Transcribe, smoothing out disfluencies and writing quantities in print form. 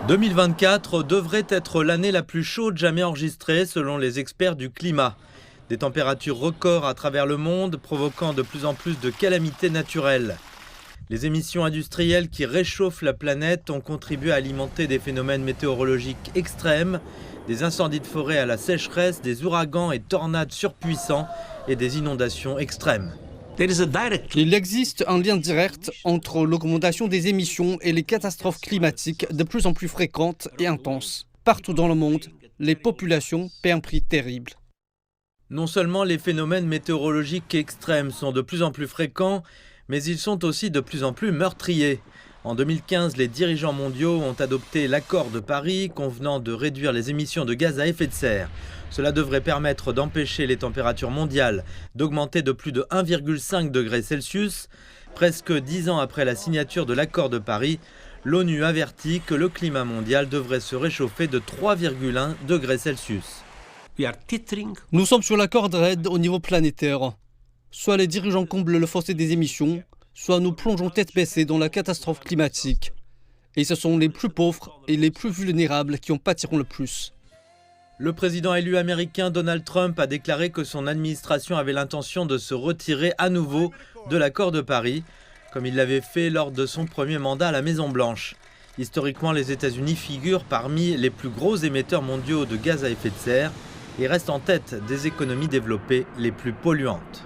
2024 devrait être l'année la plus chaude jamais enregistrée selon les experts du climat. Des températures records à travers le monde provoquant de plus en plus de calamités naturelles. Les émissions industrielles qui réchauffent la planète ont contribué à alimenter des phénomènes météorologiques extrêmes, des incendies de forêt à la sécheresse, des ouragans et tornades surpuissants et des inondations extrêmes. Il existe un lien direct entre l'augmentation des émissions et les catastrophes climatiques de plus en plus fréquentes et intenses. Partout dans le monde, les populations paient un prix terrible. Non seulement les phénomènes météorologiques extrêmes sont de plus en plus fréquents, mais ils sont aussi de plus en plus meurtriers. En 2015, les dirigeants mondiaux ont adopté l'accord de Paris convenant de réduire les émissions de gaz à effet de serre. Cela devrait permettre d'empêcher les températures mondiales d'augmenter de plus de 1,5 degré Celsius. Presque 10 ans après la signature de l'accord de Paris, l'ONU avertit que le climat mondial devrait se réchauffer de 3,1 degrés Celsius. Nous sommes sur la corde raide au niveau planétaire. Soit les dirigeants comblent le fossé des émissions, soit nous plongeons tête baissée dans la catastrophe climatique. Et ce sont les plus pauvres et les plus vulnérables qui en pâtiront le plus. Le président élu américain Donald Trump a déclaré que son administration avait l'intention de se retirer à nouveau de l'accord de Paris, comme il l'avait fait lors de son premier mandat à la Maison-Blanche. Historiquement, les États-Unis figurent parmi les plus gros émetteurs mondiaux de gaz à effet de serre et restent en tête des économies développées les plus polluantes.